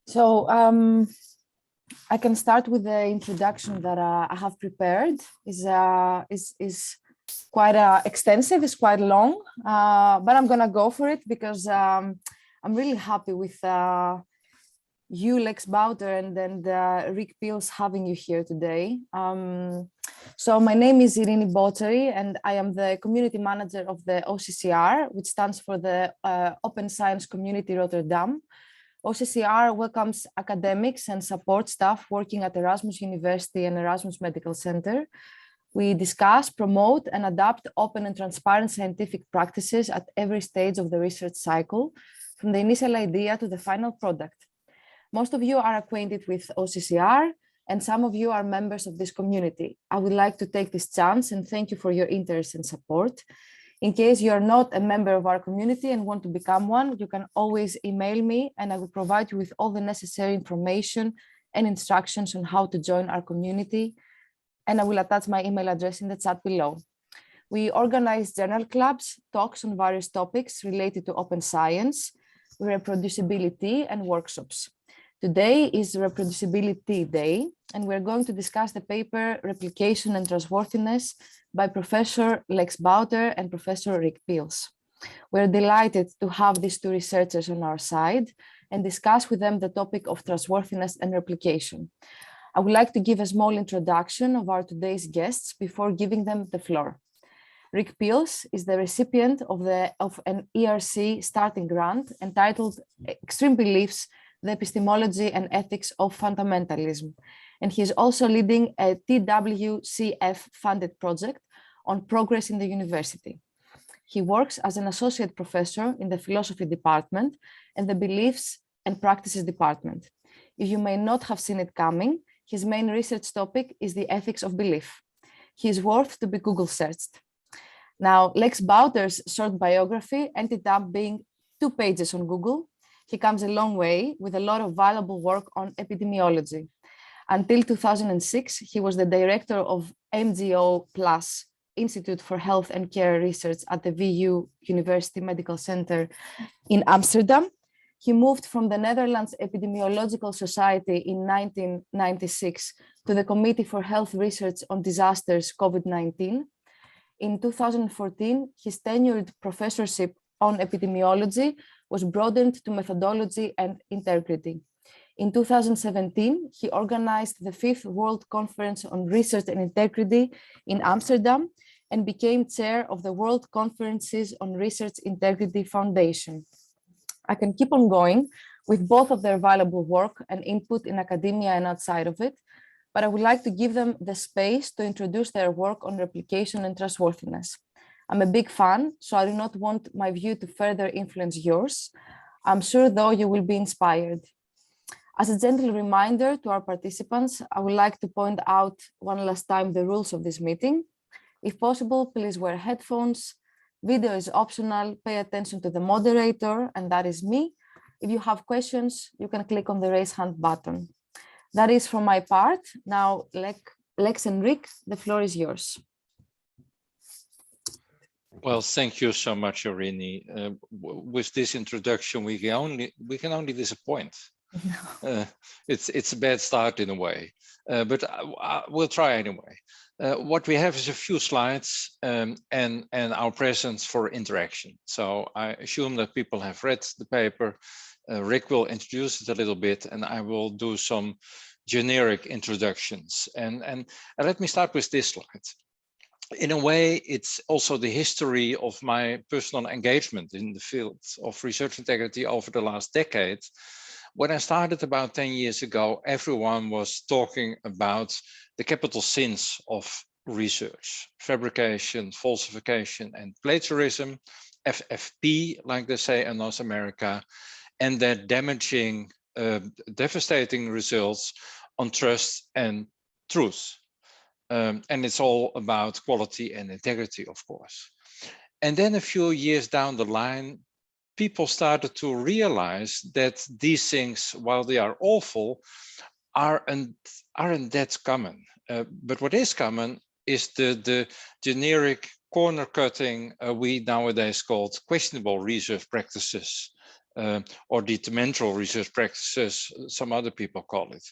So I can start with the introduction that I have prepared. Is quite extensive, it's quite long, but I'm gonna go for it because I'm really happy with you, Lex Bouter, and then Rick Peels having you here today. So my name is Bouter, and I am the community manager of the OSCR, which stands for the Open Science Community Rotterdam. OSCR welcomes academics and support staff working at Erasmus University and Erasmus Medical Center. We discuss, promote, and adapt open and transparent scientific practices at every stage of the research cycle, from the initial idea to the final product. Most of you are acquainted with OSCR, and some of you are members of this community. I would like to take this chance and thank you for your interest and support. In case you are not a member of our community and want to become one, you can always email me and I will provide you with all the necessary information and instructions on how to join our community. And I will attach my email address in the chat below. We organize journal clubs, talks on various topics related to open science, reproducibility, and workshops. Today is Reproducibility Day, and we're going to discuss the paper Replication and Trustworthiness by Professor Lex Bouter and Professor Rick Peels. We're delighted to have these two researchers on our side and discuss with them the topic of trustworthiness and replication. I would like to give a small introduction of our today's guests before giving them the floor. Rick Peels is the recipient of an ERC starting grant entitled Extreme Beliefs, the Epistemology and Ethics of Fundamentalism. And he is also leading a TWCF-funded project on progress in the university. He works as an associate professor in the philosophy department and the beliefs and practices department. If you may not have seen it coming, his main research topic is the ethics of belief. He is worth to be Google searched. Now, Lex Bouter's short biography ended up being 2 pages on Google. He comes a long way with a lot of valuable work on epidemiology. Until 2006, he was the director of MGO Plus Institute for Health and Care Research at the VU University Medical Center in Amsterdam. He moved from the Netherlands Epidemiological Society in 1996 to the Committee for Health Research on Disasters COVID-19. In 2014, his tenured professorship on epidemiology was broadened to methodology and integrity. In 2017, he organized the 5th World Conference on Research and Integrity in Amsterdam and became chair of the World Conferences on Research Integrity Foundation. I can keep on going with both of their valuable work and input in academia and outside of it, but I would like to give them the space to introduce their work on replication and trustworthiness. I'm a big fan, so I do not want my view to further influence yours. I'm sure, though, you will be inspired. As a gentle reminder to our participants, I would like to point out one last time the rules of this meeting. If possible, please wear headphones. Video is optional. Pay attention to the moderator, and that is me. If you have questions, you can click on the raise hand button. That is from my part. Now, Lex and Rick, the floor is yours. Well, thank you so much, Irini. With this introduction, we can only disappoint. It's a bad start in a way, but we'll try anyway. What we have is a few slides and our presence for interaction. So I assume that people have read the paper. Rick will introduce it a little bit, and I will do some generic introductions. And let me start with this slide. In a way, it's also the history of my personal engagement in the field of research integrity over the last decade. When I started about 10 years ago, everyone was talking about the capital sins of research: fabrication, falsification, and plagiarism, FFP, like they say in North America, and their damaging, devastating results on trust and truth. And it's all about quality and integrity, of course. And then a few years down the line, people started to realize that these things, while they are awful, aren't that common. But what is common is the generic corner cutting we nowadays called questionable research practices or detrimental research practices, some other people call it.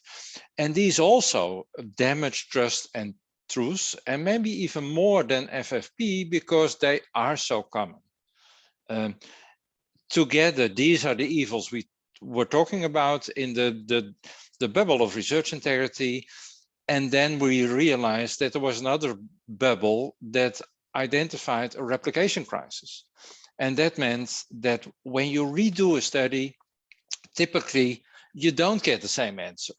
And these also damage trust and truth, and maybe even more than FFP, because they are so common. Together, these are the evils we were talking about in the bubble of research integrity. And then we realized that there was another bubble that identified a replication crisis. And that meant that when you redo a study, typically you don't get the same answer.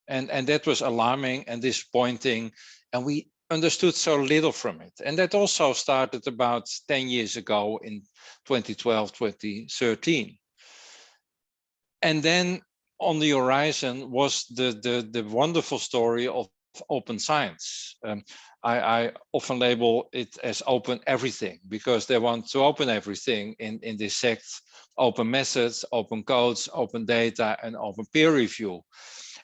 And that was alarming and disappointing. And we understood so little from it. And that also started about 10 years ago in 2012, 2013. And then on the horizon was the wonderful story of open science. I often label it as open everything, because they want to open everything in this sect: open methods, open codes, open data, and open peer review.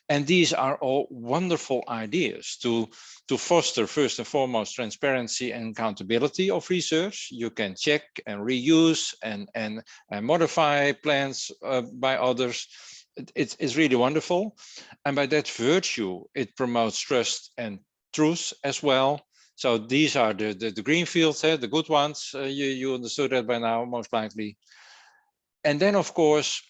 And these are all wonderful ideas to foster, first and foremost, transparency and accountability of research. You can check and reuse and modify plans by others. It's really wonderful. And by that virtue, it promotes trust and truth as well. So these are the green fields, the good ones. You understood that by now, most likely. And then, of course,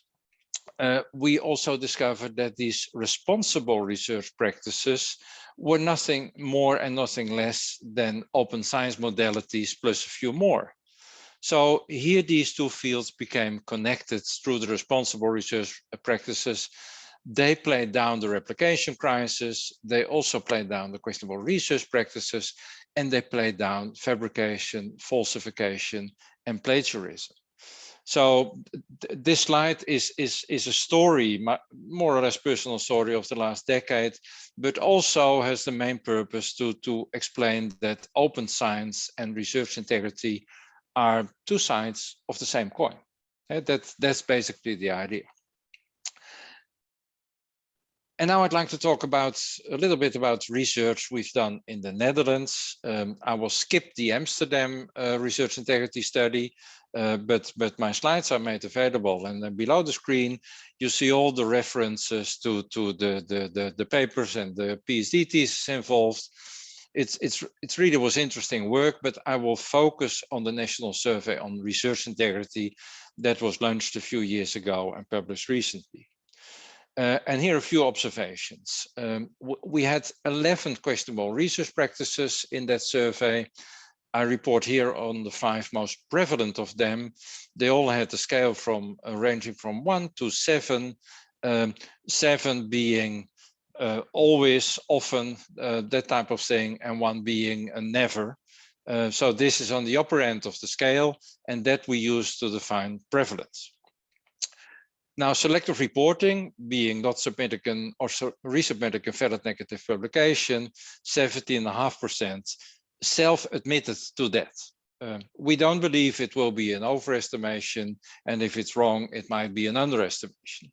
we also discovered that these responsible research practices were nothing more and nothing less than open science modalities plus a few more. So here these two fields became connected through the responsible research practices. They played down the replication crisis. They also played down the questionable research practices, and they played down fabrication, falsification, and plagiarism. So this slide is a story, more or less personal story of the last decade, but also has the main purpose to explain that open science and research integrity are two sides of the same coin. That's basically the idea. And now I'd like to talk about a little bit about research we've done in the Netherlands. I will skip the Amsterdam research integrity study, but my slides are made available, and then below the screen you see all the references to the papers and the PhD thesis involved. It's really was interesting work, but I will focus on the National Survey on Research Integrity that was launched a few years ago and published recently. And here are a few observations. We had 11 questionable research practices in that survey. I report here on the 5 most prevalent of them. They all had a scale from ranging from 1 to 7, 7 being always, often, that type of thing, and 1 being a never. So this is on the upper end of the scale, and that we use to define prevalence. Now, selective reporting, being not submitting or resubmitting a valid negative publication, 17.5%, self-admitted to that. We don't believe it will be an overestimation, and if it's wrong, it might be an underestimation.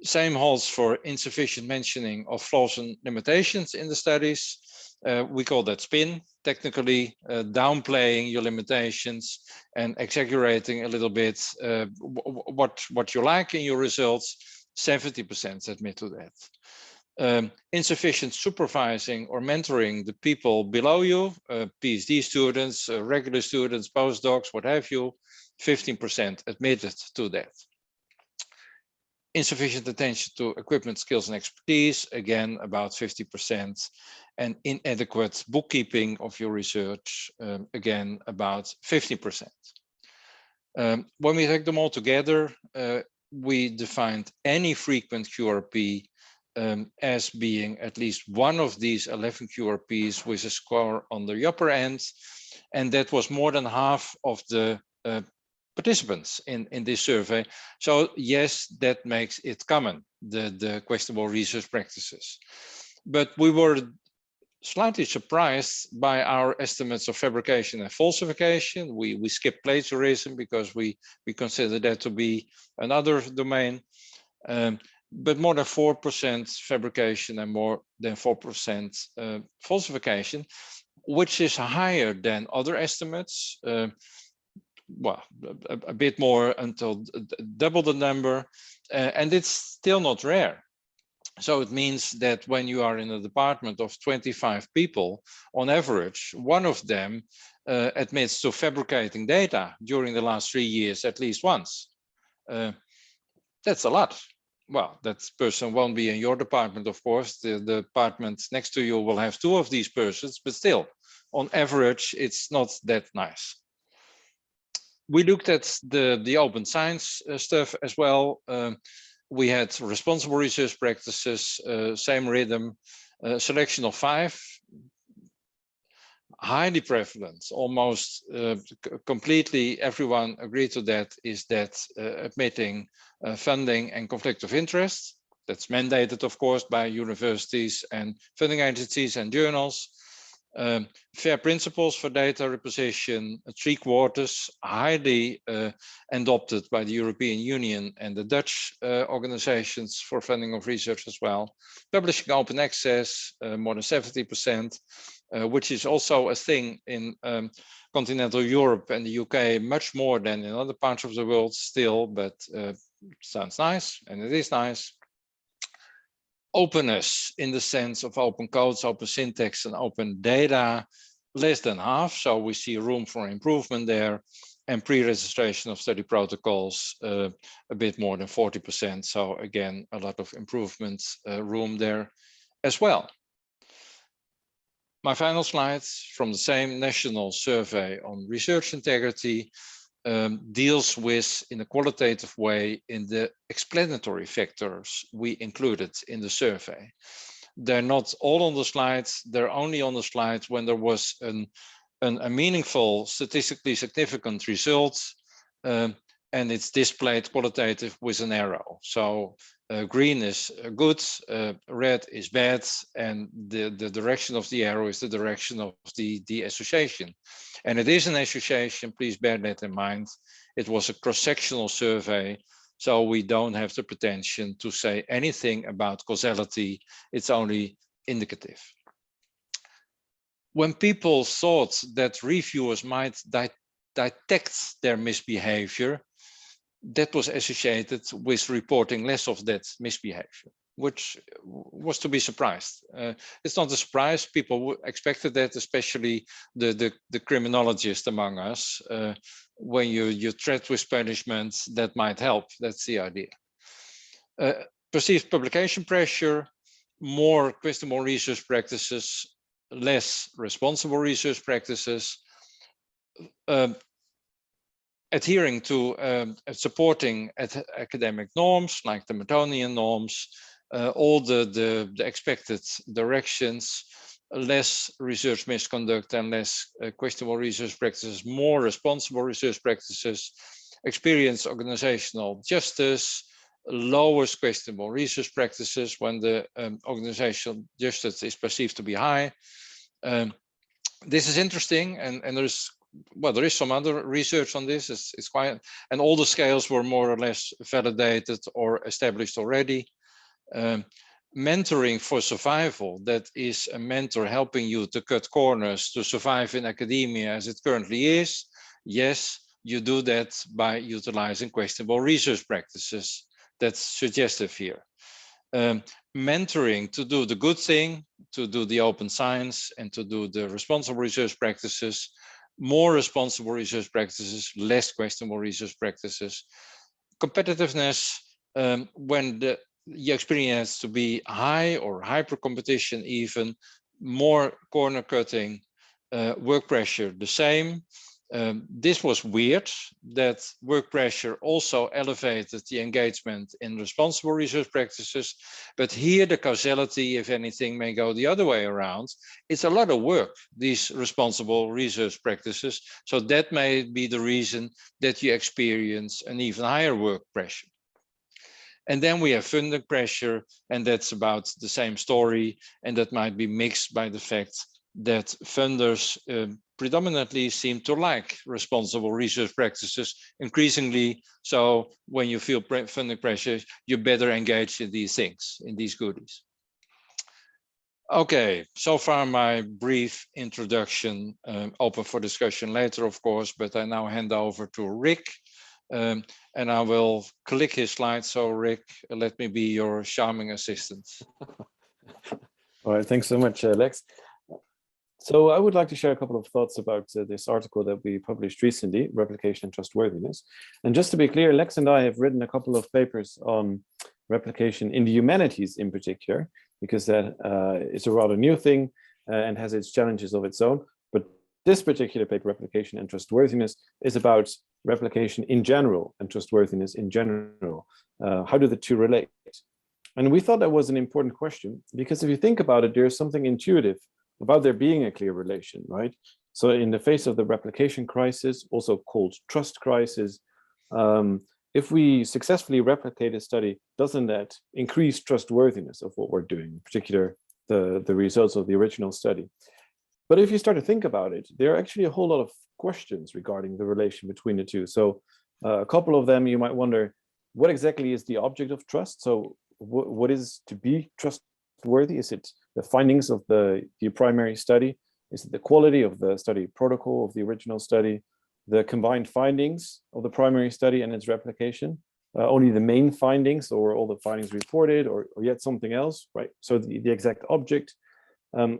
Same holds for insufficient mentioning of flaws and limitations in the studies. We call that spin, technically downplaying your limitations and exaggerating a little bit what you like in your results. 70% admit to that. Insufficient supervising or mentoring the people below you, PhD students, regular students, postdocs, what have you, 15% admitted to that. Insufficient attention to equipment, skills, and expertise, again, about 50%. And inadequate bookkeeping of your research, again, about 50%. When we take them all together, we defined any frequent QRP as being at least one of these 11 QRPs with a score on the upper end. And that was more than half of the participants in this survey. So yes, that makes it common, the questionable research practices. But we were slightly surprised by our estimates of fabrication and falsification. We skipped plagiarism because we consider that to be another domain. But more than 4% fabrication and more than 4% falsification, which is higher than other estimates. well, a bit more until double the number, and it's still not rare. So it means that when you are in a department of 25 people, on average, one of them admits to fabricating data during the last 3 years at least once. That's a lot. Well, that person won't be in your department, of course. The department next to you will have 2 of these persons, but still, on average, it's not that nice. We looked at the open science stuff as well. We had responsible research practices, same rhythm, selection of 5, highly prevalent, almost completely everyone agreed to that, is that admitting funding and conflict of interest. That's mandated, of course, by universities and funding agencies and journals. Fair principles for data reposition, 3/4, highly adopted by the European Union and the Dutch organizations for funding of research as well. Publishing open access, more than 70%, which is also a thing in continental Europe and the UK, much more than in other parts of the world still, but sounds nice, and it is nice. Openness in the sense of open codes, open syntax, and open data, less than half. So we see room for improvement there. And pre-registration of study protocols, a bit more than 40%. So again, a lot of improvement room there as well. My final slides from the same national survey on research integrity deals with, in a qualitative way, in the explanatory factors we included in the survey. They're not all on the slides, they're only on the slides when there was a meaningful, statistically significant result, and it's displayed qualitative with an arrow. So green is good, red is bad, and the direction of the arrow is the direction of the association. And it is an association, please bear that in mind. It was a cross-sectional survey, so we don't have the pretension to say anything about causality. It's only indicative. When people thought that reviewers might detect their misbehavior, that was associated with reporting less of that misbehavior, which was to be surprised. It's not a surprise. People expected that, especially the criminologists among us. When you threat with punishment, that might help. That's the idea. Perceived publication pressure, more questionable research practices, less responsible research practices. Adhering to supporting academic norms like the Metonian norms, all the expected directions, less research misconduct and less questionable research practices, more responsible research practices, experience organizational justice, lowest questionable research practices when the organizational justice is perceived to be high. This is interesting, and there is some other research on this. It's quite, and all the scales were more or less validated or established already. Mentoring for survival, that is a mentor helping you to cut corners to survive in academia as it currently is. Yes, you do that by utilizing questionable research practices. That's suggestive here. Mentoring to do the good thing, to do the open science and to do the responsible research practices, more responsible research practices, less questionable research practices. Competitiveness, when the experience to be high or hyper competition, even more corner cutting, work pressure the same. This was weird that work pressure also elevated the engagement in responsible research practices, but here the causality, if anything, may go the other way around. It's a lot of work, these responsible research practices, so that may be the reason that you experience an even higher work pressure. And then we have funding pressure, and that's about the same story, and that might be mixed by the fact that funders predominantly seem to like responsible research practices increasingly. So when you feel funding pressure, you better engage in these things, in these goodies. Okay, so far my brief introduction, open for discussion later, of course, but I now hand over to Rick, and I will click his slide. So Rick, let me be your charming assistant. All right, thanks so much, Lex. So I would like to share a couple of thoughts about this article that we published recently, Replication and Trustworthiness. And just to be clear, Lex and I have written a couple of papers on replication in the humanities in particular, because that is a rather new thing and has its challenges of its own. But this particular paper, Replication and Trustworthiness, is about replication in general and trustworthiness in general. How do the two relate? And we thought that was an important question, because if you think about it, there's something intuitive about there being a clear relation, right? So in the face of the replication crisis, also called trust crisis, if we successfully replicate a study, doesn't that increase trustworthiness of what we're doing, in particular, the results of the original study? But if you start to think about it, there are actually a whole lot of questions regarding the relation between the two. So a couple of them, you might wonder, what exactly is the object of trust? So what is to be trustworthy? Is it the findings of the primary study? Is it the quality of the study protocol of the original study? The combined findings of the primary study and its replication? Only the main findings, or all the findings reported, or yet something else, right? So the exact object.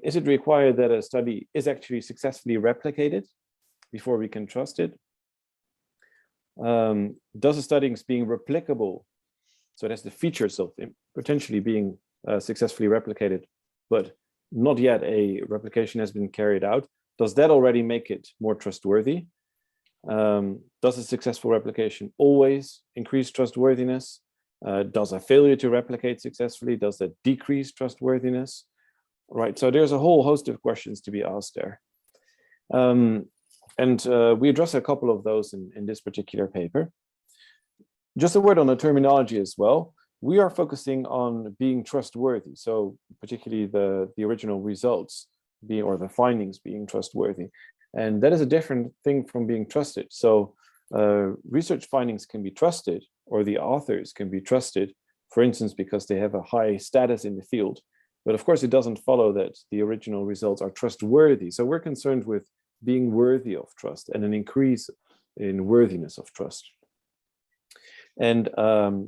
Is it required that a study is actually successfully replicated before we can trust it? Does a study being replicable, so it has the features of potentially being successfully replicated, but not yet a replication has been carried out, does that already make it more trustworthy? Does a successful replication always increase trustworthiness? Does a failure to replicate successfully, does that decrease trustworthiness? Right, so there's a whole host of questions to be asked there. We address a couple of those in this particular paper. Just a word on the terminology as well. We are focusing on being trustworthy, so particularly the original results or the findings being trustworthy. And that is a different thing from being trusted. So research findings can be trusted, or the authors can be trusted, for instance, because they have a high status in the field. But of course, it doesn't follow that the original results are trustworthy. So we're concerned with being worthy of trust and an increase in worthiness of trust. And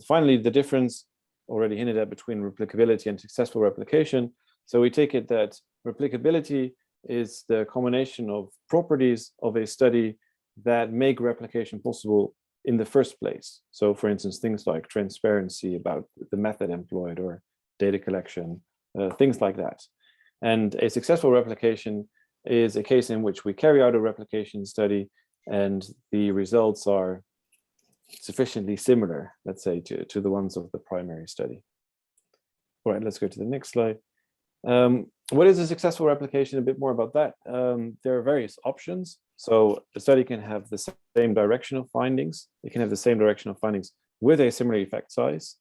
finally, the difference already hinted at between replicability and successful replication. So we take it that replicability is the combination of properties of a study that make replication possible in the first place. So for instance, things like transparency about the method employed or data collection, things like that. And a successful replication is a case in which we carry out a replication study and the results are sufficiently similar, let's say, to the ones of the primary study. All right, let's go to the next slide. What is a successful replication? A bit more about that. There are various options. So the study can have the same direction of findings. It can have the same direction of findings with a similar effect size.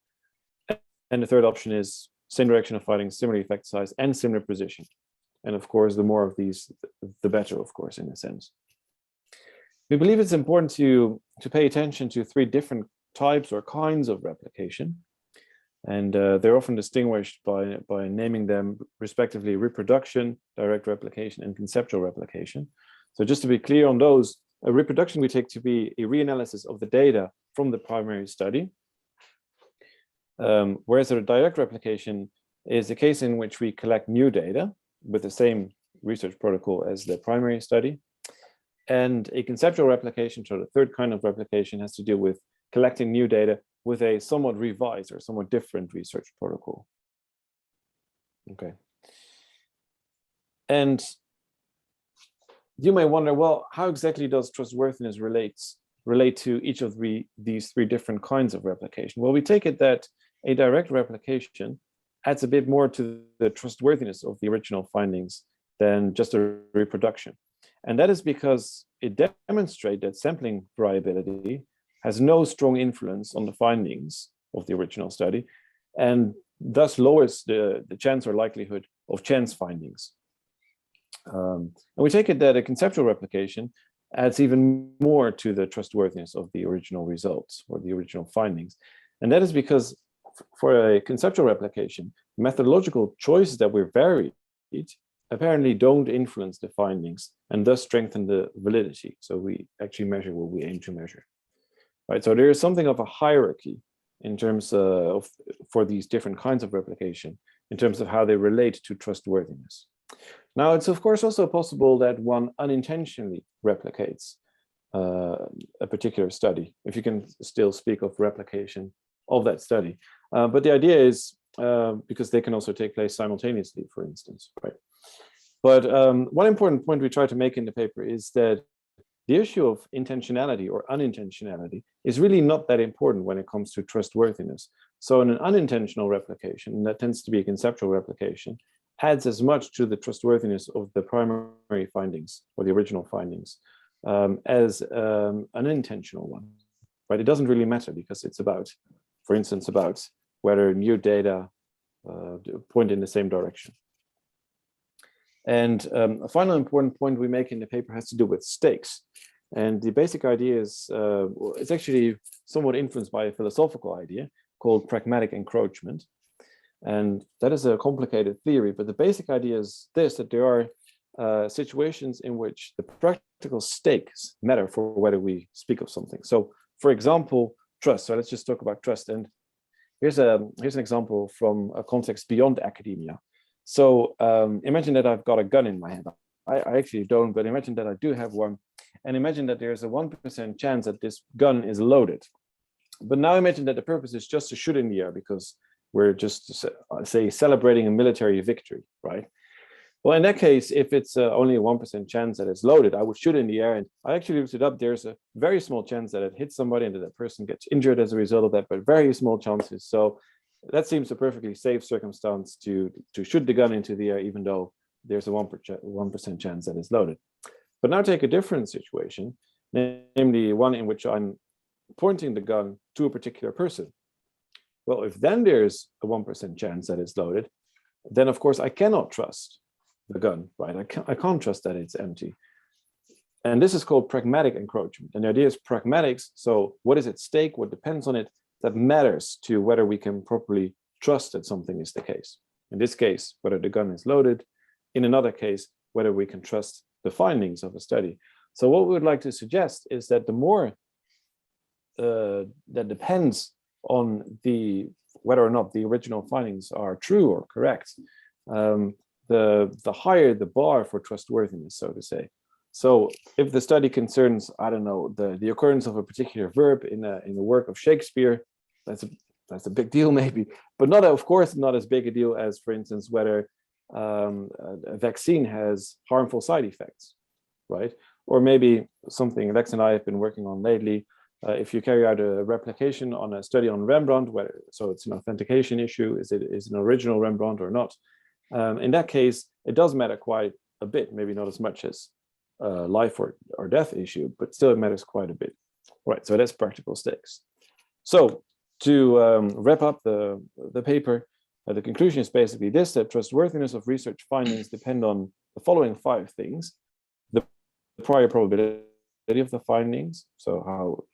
And the third option is same direction of findings, similar effect size, and similar position. And of course, the more of these, the better, of course, in a sense. We believe it's important to pay attention to three different types or kinds of replication. And they're often distinguished by naming them respectively reproduction, direct replication, and conceptual replication. So just to be clear on those, a reproduction we take to be a reanalysis of the data from the primary study. Whereas a direct replication is a case in which we collect new data with the same research protocol as the primary study. And a conceptual replication, so the third kind of replication, has to deal with collecting new data with a somewhat revised or somewhat different research protocol. Okay. And you may wonder, well, how exactly does trustworthiness relate to each of these three different kinds of replication? Well, we take it that a direct replication adds a bit more to the trustworthiness of the original findings than just a reproduction. And that is because it demonstrates that sampling variability has no strong influence on the findings of the original study, and thus lowers the chance or likelihood of chance findings. And we take it that a conceptual replication adds even more to the trustworthiness of the original results or the original findings. And that is because for a conceptual replication, methodological choices that we're varying apparently don't influence the findings and thus strengthen the validity. So we actually measure what we aim to measure. Right, so there is something of a hierarchy in terms of for these different kinds of replication, in terms of how they relate to trustworthiness. Now, it's of course also possible that one unintentionally replicates a particular study, if you can still speak of replication of that study. But the idea is, because they can also take place simultaneously, for instance, right? But one important point we try to make in the paper is that the issue of intentionality or unintentionality is really not that important when it comes to trustworthiness. So in an unintentional replication, and that tends to be a conceptual replication, adds as much to the trustworthiness of the primary findings or the original findings as an intentional one, right? It doesn't really matter because it's about, for instance, about whether new data point in the same direction. And a final important point we make in the paper has to do with stakes. And the basic idea is, it's actually somewhat influenced by a philosophical idea called pragmatic encroachment. And that is a complicated theory, but the basic idea is this, that there are situations in which the practical stakes matter for whether we speak of something. So for example, trust. So let's just talk about trust. And here's an example from a context beyond academia. So imagine that I've got a gun in my hand. I actually don't, but imagine that I do have one. And imagine that there's a 1% chance that this gun is loaded. But now imagine that the purpose is just to shoot in the air because we're just, say, celebrating a military victory, right? Well, in that case, if it's only a 1% chance that it's loaded, I would shoot in the air. And I actually looked it up. There's a very small chance that it hits somebody and that that person gets injured as a result of that, but very small chances. So that seems a perfectly safe circumstance to shoot the gun into the air, even though there's a 1% chance that it's loaded. But now take a different situation, namely one in which I'm pointing the gun to a particular person. Well, if then there's a 1% chance that it's loaded, then of course I cannot trust the gun, right? I can't trust that it's empty. And this is called pragmatic encroachment. And the idea is pragmatics. So what is at stake, what depends on it, that matters to whether we can properly trust that something is the case. In this case, whether the gun is loaded. In another case, whether we can trust the findings of a study. So what we would like to suggest is that the more that depends on whether or not the original findings are true or correct, the higher the bar for trustworthiness, so to say. So if the study concerns, I don't know, the occurrence of a particular verb in a work of Shakespeare, that's a big deal maybe, but not, of course, not as big a deal as, for instance, whether a vaccine has harmful side effects, right? Or maybe something Alex and I have been working on lately. If you carry out a replication on a study on Rembrandt, so it's an authentication issue, is it an original Rembrandt or not? In that case, it does matter quite a bit, maybe not as much as life or death issue, but still it matters quite a bit. Right, so that's practical stakes. So to wrap up the paper, the conclusion is basically this, that trustworthiness of research findings depend on the following 5 things: the prior probability of the findings, so how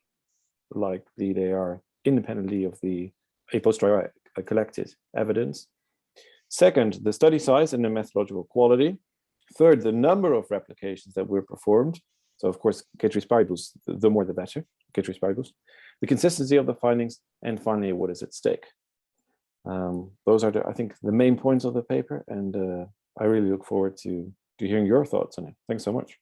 likely they are independently of a posteriori collected evidence. Second, the study size and the methodological quality. Third, the number of replications that were performed. So of course, ceteris paribus, the more the better, ceteris paribus. The consistency of the findings, and finally, what is at stake. Those are, I think, the main points of the paper, and I really look forward to hearing your thoughts on it. Thanks so much.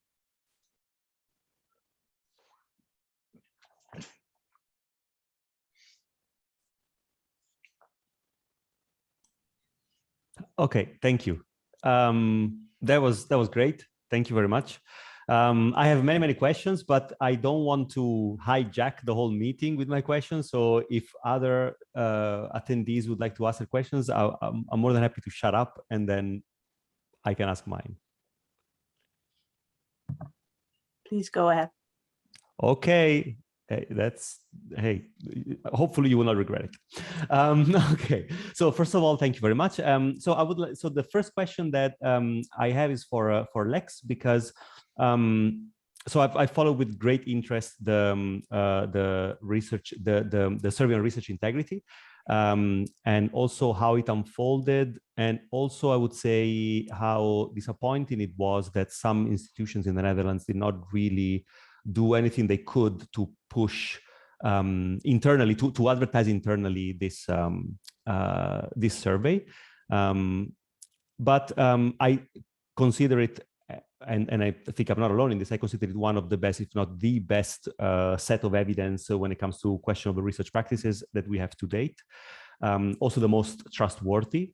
Okay, thank you. That was great. Thank you very much. I have many questions, but I don't want to hijack the whole meeting with my questions. So if other attendees would like to ask their questions, I'm more than happy to shut up and then I can ask mine. Please go ahead. Okay. Hey, hopefully you will not regret it. Okay, so first of all, thank you very much. So the first question that I have is for Lex, because so I follow with great interest the research, the survey on research integrity. and also how it unfolded. And also, I would say how disappointing it was that some institutions in the Netherlands did not really do anything they could to push internally, to advertise internally this this survey. But I consider it, and I think I'm not alone in this, I consider it one of the best, if not the best set of evidence when it comes to questionable research practices that we have to date. Also the most trustworthy.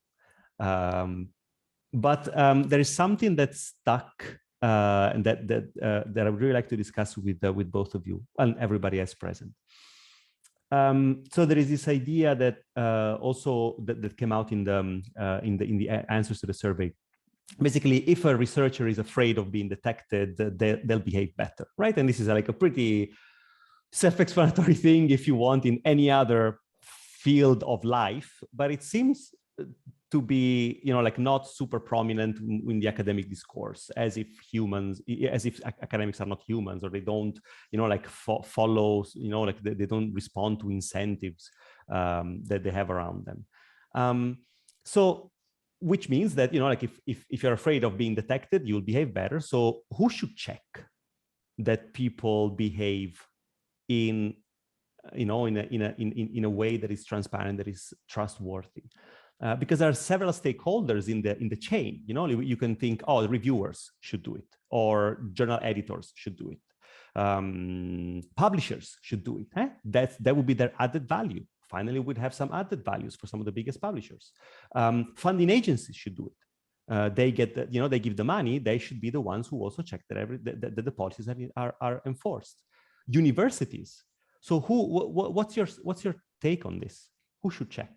But there is something that's stuck and that I would really like to discuss with both of you and everybody else present. So there is this idea that also that came out in the answers to the survey. Basically, if a researcher is afraid of being detected, they'll behave better, right? And this is like a pretty self-explanatory thing if you want in any other field of life, but it seems to be, you know, like not super prominent in the academic discourse, as if academics are not humans, or they don't, you know, like follow, you know, like they don't respond to incentives that they have around them. So, which means that, you know, like if you're afraid of being detected, you'll behave better. So who should check that people behave in, you know, in a way that is transparent, that is trustworthy? Because there are several stakeholders in the chain. You know, you can think, oh, the reviewers should do it, or journal editors should do it, publishers should do it. That would be their added value. Finally, we'd have some added values for some of the biggest publishers. Funding agencies should do it. They get the, you know, they give the money. They should be the ones who also check that the policies are enforced. Universities. So what's your take on this? Who should check?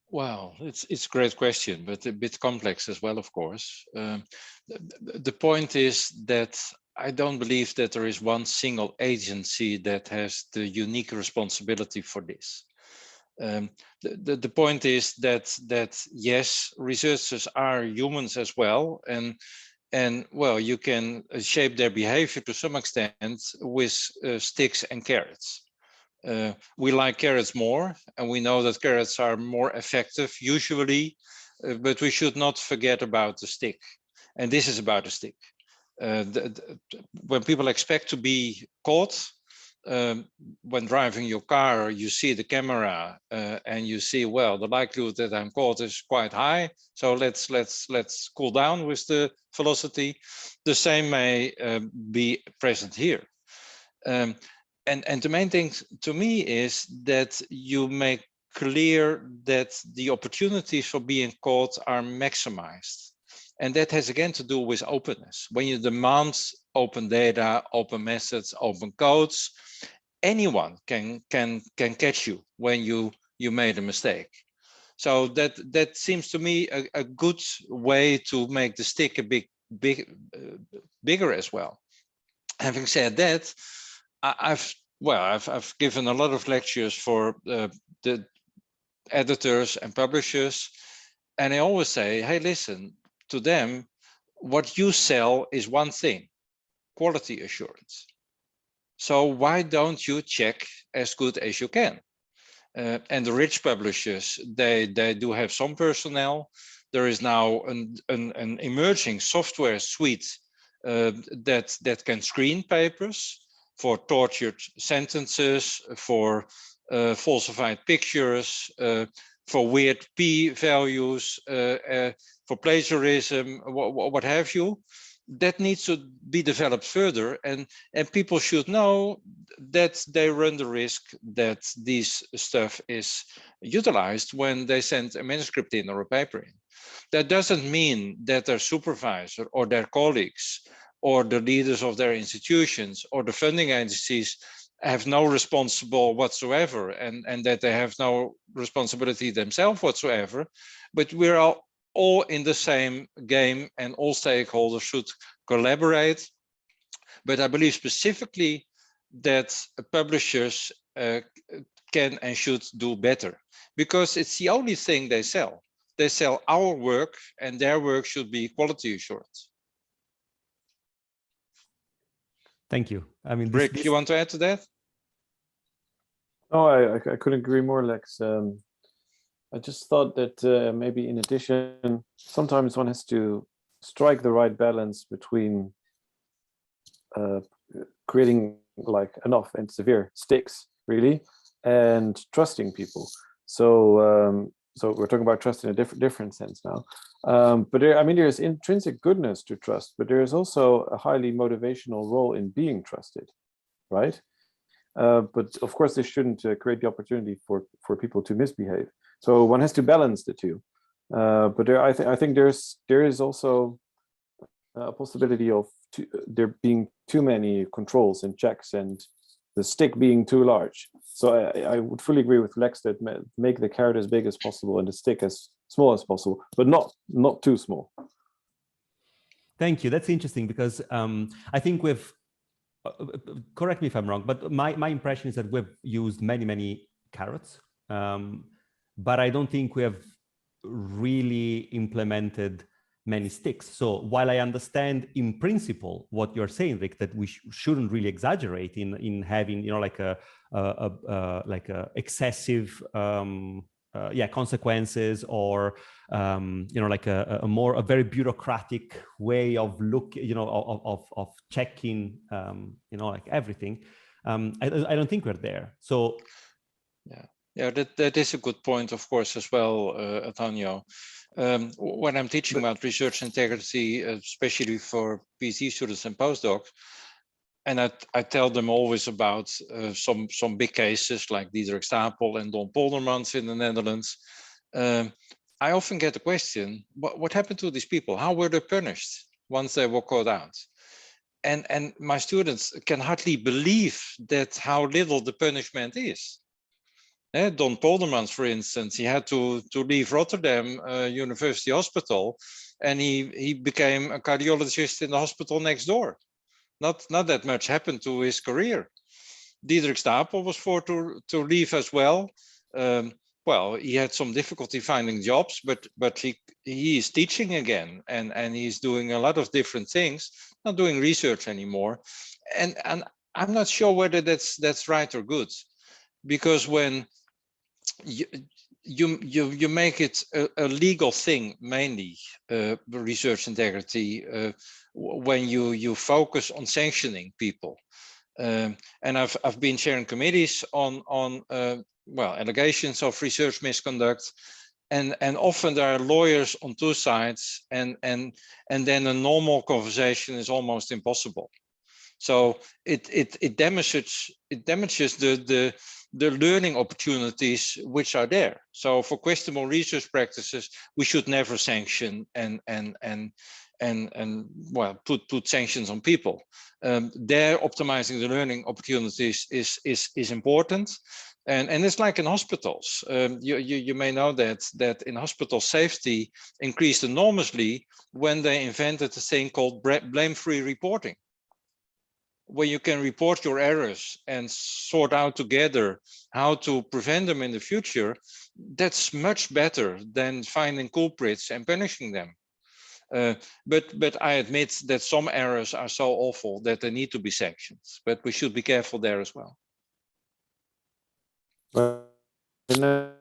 Wow, it's a great question, but a bit complex as well, of course. The point is that I don't believe that there is one single agency that has the unique responsibility for this. The point is that yes, researchers are humans as well, and well, you can shape their behavior to some extent with sticks and carrots. We like carrots more, and we know that carrots are more effective usually, but we should not forget about the stick. And this is about the stick. When people expect to be caught, when driving your car, you see the camera and you see, well, the likelihood that I'm caught is quite high. So let's cool down with the velocity. The same may be present here. And the main thing to me is that you make clear that the opportunities for being caught are maximized. And that has again to do with openness. When you demand open data, open methods, open codes, anyone can catch you when you made a mistake. So that seems to me a good way to make the stick a bigger as well. Having said that, I've given a lot of lectures for the editors and publishers, and I always say, hey, listen, to them, what you sell is one thing, quality assurance. So why don't you check as good as you can? And the rich publishers, they do have some personnel. There is now an emerging software suite that can screen papers for tortured sentences, for falsified pictures, for weird p-values, for plagiarism, what have you. That needs to be developed further, and people should know that they run the risk that this stuff is utilized when they send a manuscript in or a paper in. That doesn't mean that their supervisor or their colleagues or the leaders of their institutions or the funding agencies have no responsible whatsoever, and that they have no responsibility themselves whatsoever, but we're all in the same game and all stakeholders should collaborate. But I believe specifically that publishers can and should do better, because it's the only thing they sell. They sell our work, and their work should be quality assurance. Thank you. I mean, Rick, you want to add to that? Oh, I couldn't agree more, Lex. I just thought that maybe in addition, sometimes one has to strike the right balance between creating like enough and severe stakes, really, and trusting people. So so we're talking about trust in a different sense now. But there, I mean, there's intrinsic goodness to trust, but there is also a highly motivational role in being trusted, right? But of course, this shouldn't create the opportunity for people to misbehave. So one has to balance the two. But there, I think there is also a possibility of there being too many controls and checks, and the stick being too large. So I would fully agree with Lex that make the carrot as big as possible and the stick as small as possible, but not too small. Thank you. That's interesting because I think we've, correct me if I'm wrong, but my impression is that we've used many carrots, but I don't think we have really implemented many sticks. So while I understand in principle what you're saying, Rick, that we shouldn't really exaggerate in having, you know, like a excessive consequences, or you know, like a very bureaucratic way of of checking you know, like everything. I don't think we're there. So yeah, that is a good point, of course, as well, Antonio. When I'm teaching about research integrity, especially for PhD students and postdocs, and I tell them always about some big cases like Diederik Stapel and Don Poldermans in the Netherlands. I often get the question, what happened to these people? How were they punished once they were caught out? And my students can hardly believe that how little the punishment is. Don Poldermans, for instance, he had to leave Rotterdam University Hospital, and he became a cardiologist in the hospital next door. Not that much happened to his career. Diederik Stapel was forced to leave as well. Well, he had some difficulty finding jobs, but he is teaching again, and he's doing a lot of different things, not doing research anymore. And I'm not sure whether that's right or good, because when you make it a legal thing, mainly research integrity, when you focus on sanctioning people. And I've been chairing committees on well, allegations of research misconduct, and often there are lawyers on two sides, and then a normal conversation is almost impossible. So it damages the learning opportunities which are there. So for questionable research practices, we should never sanction and well, put sanctions on people. There, optimizing the learning opportunities is important. And it's like in hospitals. You may know that in hospital safety increased enormously when they invented a thing called blame-free reporting, where you can report your errors and sort out together how to prevent them in the future. That's much better than finding culprits and punishing them. But I admit that some errors are so awful that they need to be sanctioned, but we should be careful there as well. The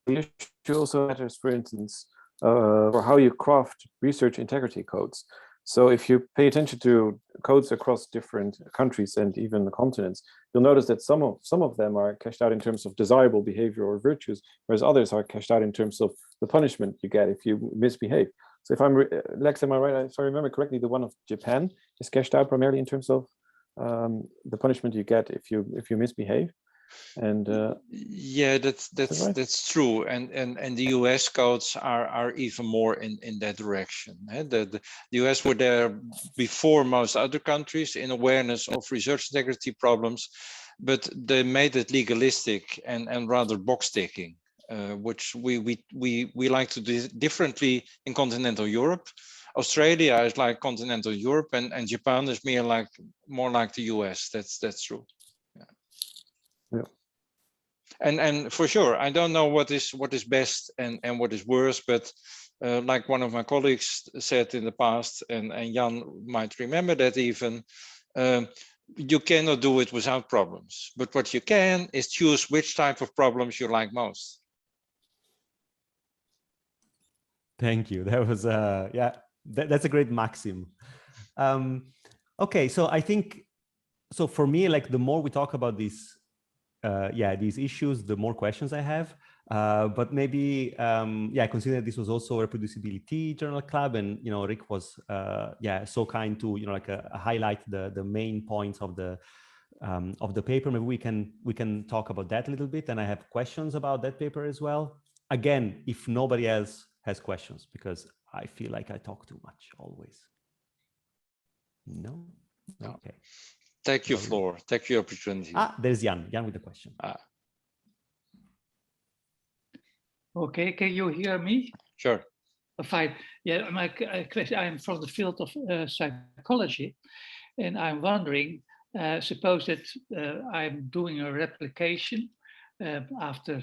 issue also matters, for instance, for how you craft research integrity codes. So if you pay attention to codes across different countries and even the continents, you'll notice that some of them are cashed out in terms of desirable behavior or virtues, whereas others are cashed out in terms of the punishment you get if you misbehave. So if I'm, Lex, am I right? If I remember correctly, the one of Japan is cashed out primarily in terms of the punishment you get if you misbehave. And yeah, that's true, and the US codes are even more in that direction. The US were there before most other countries in awareness of research integrity problems, but they made it legalistic and rather box ticking, which we like to do differently in continental Europe. Australia is like continental Europe, and Japan is more like the US. That's true. Yeah. And for sure, I don't know what is best and what is worse, but like one of my colleagues said in the past, and Jan might remember that even, you cannot do it without problems. But what you can is choose which type of problems you like most. Thank you. That was yeah, that's a great maxim. Okay, so I think, so for me, like the more we talk about these these issues, the more questions I have. But maybe yeah, considering this was also a reproducibility journal club, and Rick was yeah, so kind to like highlight the main points of the paper. Maybe we can talk about that a little bit, and I have questions about that paper as well. Again, if nobody else has questions, because I feel like I talk too much always. No? Okay. Take your floor, take your opportunity. Ah, there's Jan with the question. Okay, can you hear me? Sure. Fine. Yeah, my question, I'm from the field of psychology, and I'm wondering, suppose that I'm doing a replication after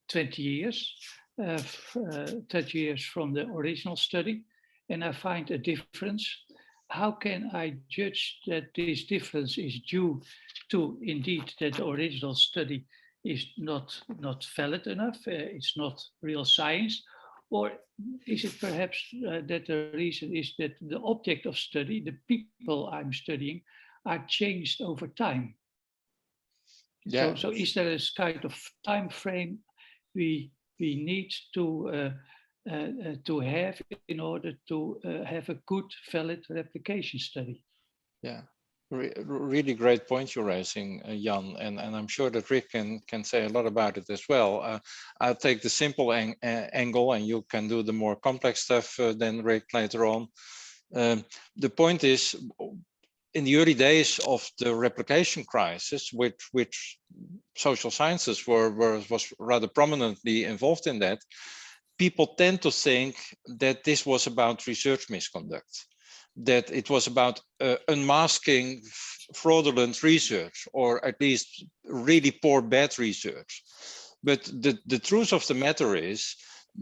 20 years, 30 years from the original study, and I find a difference. How can I judge that this difference is due to indeed that the original study is not valid enough, it's not real science, or is it perhaps that the reason is that the object of study, the people I'm studying, are changed over time? Yeah. So is there a kind of time frame we need to have in order to have a good, valid replication study? Yeah, really great point you're raising, Jan, and I'm sure that Rick can say a lot about it as well. I'll take the simple angle, and you can do the more complex stuff than Rick later on. The point is, in the early days of the replication crisis, which social sciences was rather prominently involved in that, people tend to think that this was about research misconduct, that it was about unmasking fraudulent research, or at least really poor, bad research. But the truth of the matter is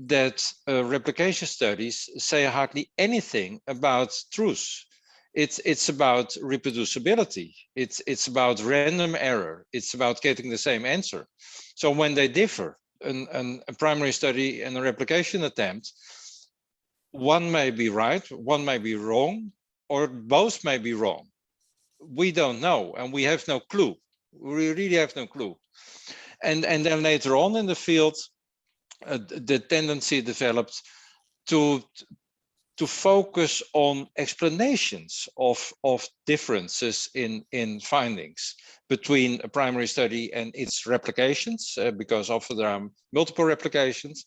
that replication studies say hardly anything about truth. It's about reproducibility. It's about random error. It's about getting the same answer. So when they differ, a primary study and a replication attempt, one may be right, one may be wrong, or both may be wrong. We don't know, and we have no clue. We really have no clue. And then later on in the field, the tendency developed to focus on explanations of differences in findings between a primary study and its replications, because often there are multiple replications.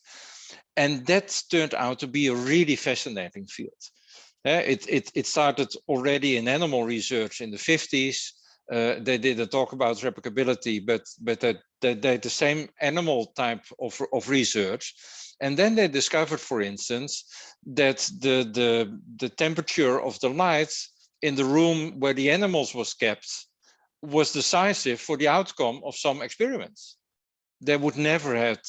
And that turned out to be a really fascinating field. It started already in animal research in the 50s. They didn't talk about replicability, but they did the same animal type of research. And then they discovered, for instance, that the temperature of the light in the room where the animals was kept was decisive for the outcome of some experiments. They would never have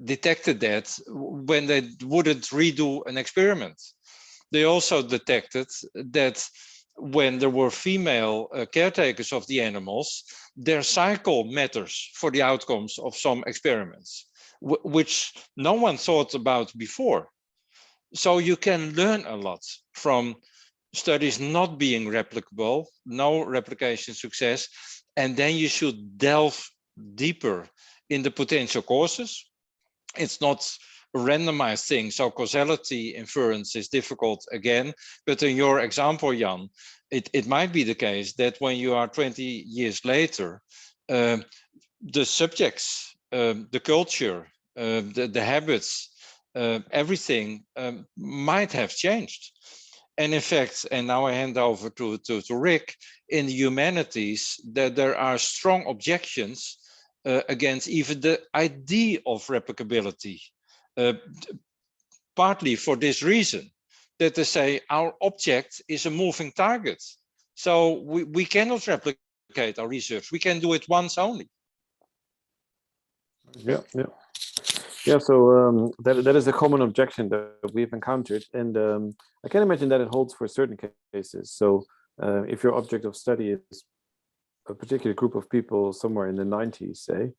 detected that when they wouldn't redo an experiment. They also detected that when there were female caretakers of the animals, their cycle matters for the outcomes of some experiments, which no one thought about before. So you can learn a lot from studies not being replicable, no replication success, and then you should delve deeper in the potential causes. It's not a randomized thing, so causality inference is difficult again, but in your example, Jan, it might be the case that when you are 20 years later, the subjects, the culture, the habits, everything might have changed. And in fact, and now I hand over to Rick, in the humanities, that there are strong objections against even the idea of replicability, partly for this reason, that they say our object is a moving target. So we cannot replicate our research. We can do it once only. Yeah. So that is a common objection that we've encountered, and I can imagine that it holds for certain cases. So if your object of study is a particular group of people somewhere in the 90s, say,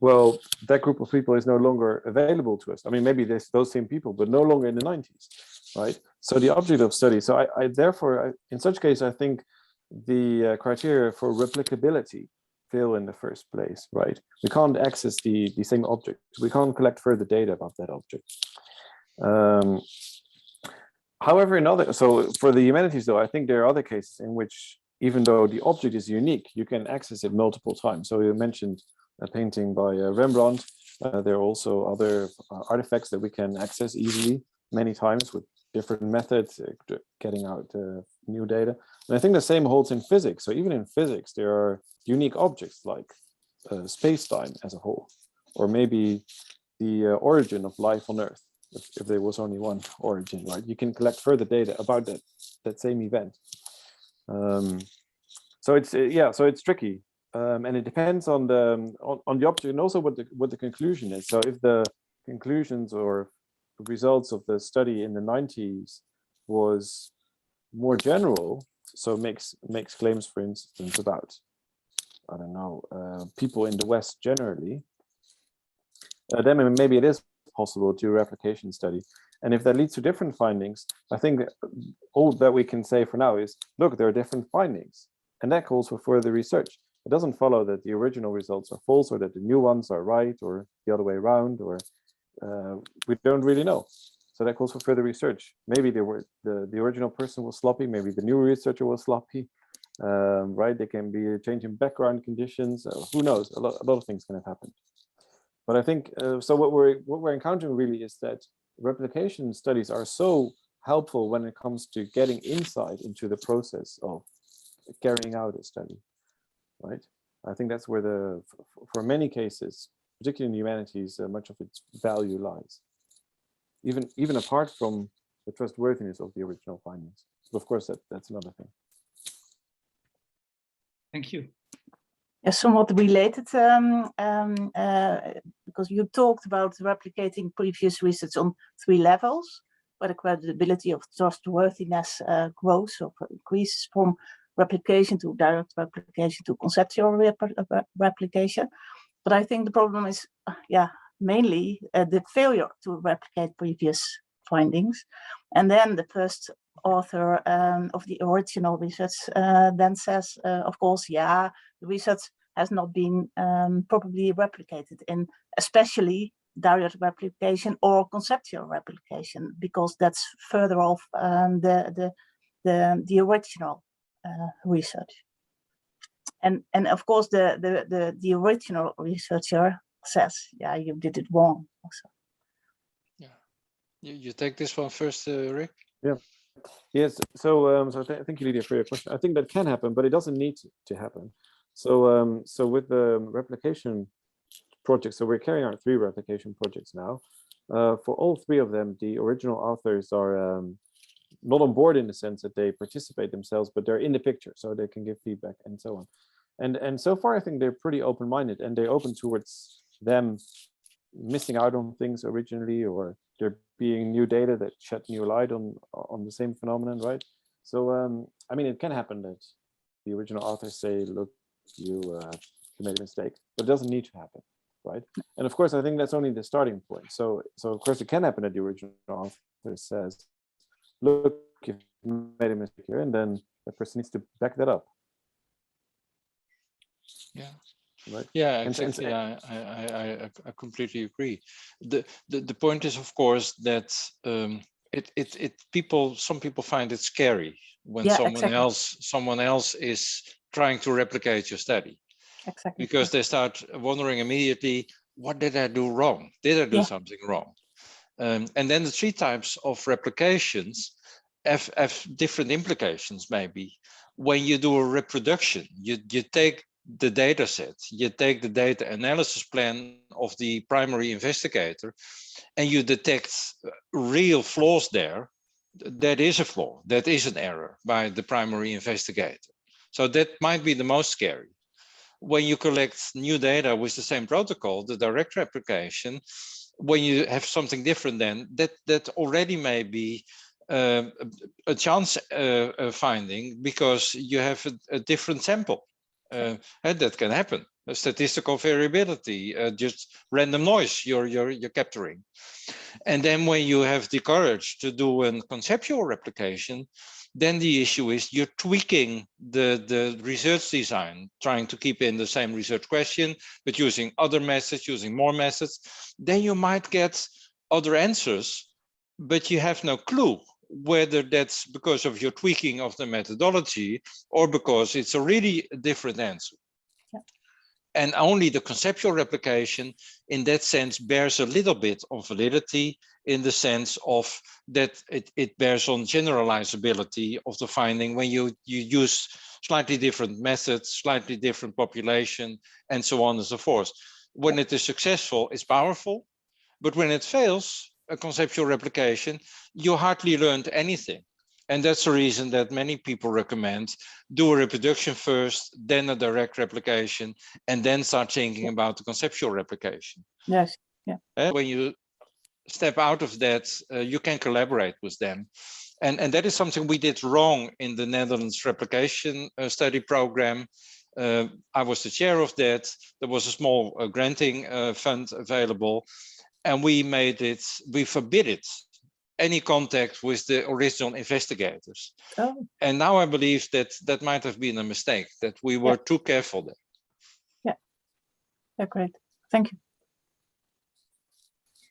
well, that group of people is no longer available to us. I mean, maybe there's those same people, but no longer in the 90s, right? So the object of study. So I therefore, in such case, I think the criteria for replicability fail in the first place, right? We can't access the same object. We can't collect further data about that object. However, so for the humanities, though, I think there are other cases in which, even though the object is unique, you can access it multiple times. So you mentioned a painting by Rembrandt. There are also other artifacts that we can access easily many times with different methods, getting out new data. And I think the same holds in physics. So even in physics, there are unique objects like space-time as a whole, or maybe the origin of life on Earth. If there was only one origin, right? You can collect further data about that same event. So it's so it's tricky. And it depends on the object and also what the conclusion is. So if the conclusions or results of the study in the 90s was more general, so makes claims, for instance, about, I don't know, people in the West generally, then maybe it is possible to do a replication study. And if that leads to different findings, I think all that we can say for now is, look, there are different findings, and that calls for further research. It doesn't follow that the original results are false or that the new ones are right or the other way around, or we don't really know. So that calls for further research. Maybe the original person was sloppy, maybe the new researcher was sloppy, right? There can be a change in background conditions. Who knows? A lot of things can have happened. But I think so. What we're encountering really is that replication studies are so helpful when it comes to getting insight into the process of carrying out a study, right? I think that's where for many cases, particularly in the humanities, much of its value lies. Even apart from the trustworthiness of the original findings. But of course, that's another thing. Thank you. Yeah, somewhat related, because you talked about replicating previous research on 3 levels, where the credibility of trustworthiness grows or increases from replication to direct replication to conceptual replication. But I think the problem is, mainly the failure to replicate previous findings. And then the first author of the original research then says, of course, the research has not been properly replicated, in especially direct replication or conceptual replication, because that's further off the original research. And of course, the original researcher says, you did it wrong. Also. Yeah, you take this one first, Rick. Yeah. Yes. So thank you, Lydia, for your question. I think that can happen, but it doesn't need to happen. So with the replication projects, so we're carrying out 3 replication projects now. For all 3 of them, the original authors are not on board in the sense that they participate themselves, but they're in the picture, so they can give feedback and so on. And so far, I think they're pretty open-minded, and they're open towards them missing out on things originally, or there being new data that shed new light on the same phenomenon, right? So I mean, it can happen that the original authors say, look, you made a mistake, but it doesn't need to happen, right? And of course, I think that's only the starting point. So of course, it can happen that the original author says, look, you made a mistake here, and then the person needs to back that up. Yeah. Right. Yeah, exactly. I completely agree. The point is, of course, that some people find it scary when someone else is trying to replicate your study. Exactly. Because they start wondering immediately, what did I do wrong? Did I do something wrong? And then the 3 types of replications have different implications, maybe. When you do a reproduction, you take the data set, you take the data analysis plan of the primary investigator, and you detect real flaws there. That is a flaw, that is an error by the primary investigator. So that might be the most scary. When you collect new data with the same protocol, the direct replication, when you have something different, then that already may be a chance finding, because you have a different sample. And that can happen. Statistical variability, just random noise you're capturing. And then when you have the courage to do a conceptual replication, then the issue is you're tweaking the research design, trying to keep in the same research question, but using other methods, using more methods. Then you might get other answers, but you have no clue whether that's because of your tweaking of the methodology or because it's a really different answer. Yeah. And only the conceptual replication in that sense bears a little bit of validity, in the sense of that it bears on generalizability of the finding when you use slightly different methods, slightly different population, and so on and so forth. When it is successful, it's powerful, but when it fails, a conceptual replication, you hardly learned anything. And that's the reason that many people recommend do a reproduction first, then a direct replication, and then start thinking about the conceptual replication. Yes. Yeah. When you step out of that, you can collaborate with them. And that is something we did wrong in the Netherlands replication study program. I was the chair of that. There was a small granting fund available, and we forbid it, any contact with the original investigators. Oh. And now I believe that might have been a mistake, that we were too careful there. Yeah, great. Thank you.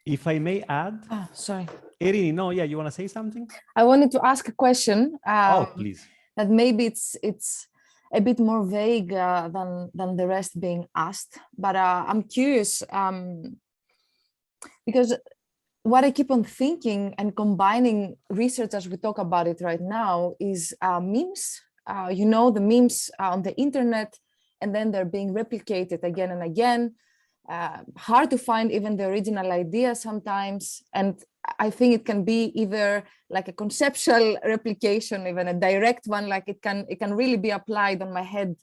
If I may add, Sorry. Irini, no, yeah, you want to say something? I wanted to ask a question. Oh, please. That maybe it's a bit more vague than the rest being asked, but I'm curious because what I keep on thinking and combining research as we talk about it right now is memes. You know, the memes on the internet, and then they're being replicated again and again. Hard to find even the original idea sometimes. And I think it can be either like a conceptual replication, even a direct one, like it can really be applied on my head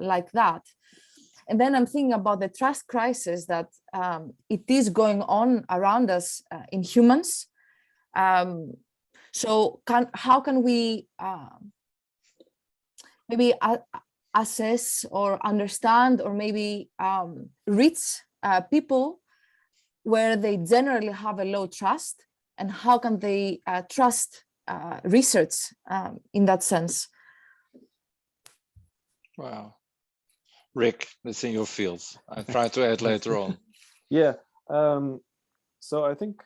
like that. And then I'm thinking about the trust crisis that it is going on around us in humans. So how can we maybe assess or understand or maybe reach people where they generally have a low trust, and how can they trust research in that sense? Wow. Rick, that's in your field. I'll try to add later on. Yeah. So I think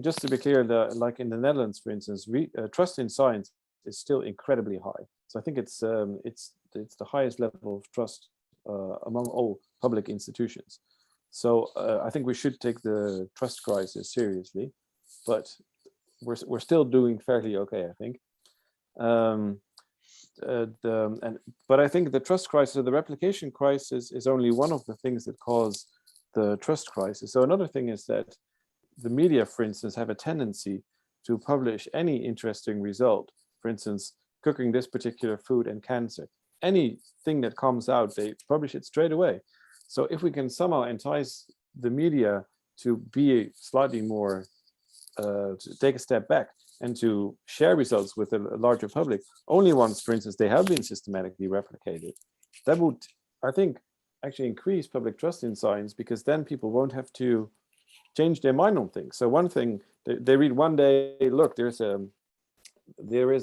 just to be clear, like in the Netherlands, for instance, trust in science is still incredibly high. So I think it's the highest level of trust among all public institutions. So I think we should take the trust crisis seriously, but we're still doing fairly okay, I think. But I think the trust crisis or the replication crisis is only one of the things that cause the trust crisis. So another thing is that the media, for instance, have a tendency to publish any interesting result. For instance, cooking this particular food and cancer. Anything that comes out, they publish it straight away. So if we can somehow entice the media to be slightly more, to take a step back and to share results with a larger public, only once, for instance, they have been systematically replicated, that would, I think, actually increase public trust in science, because then people won't have to change their mind on things. So one thing, they read one day, look, there is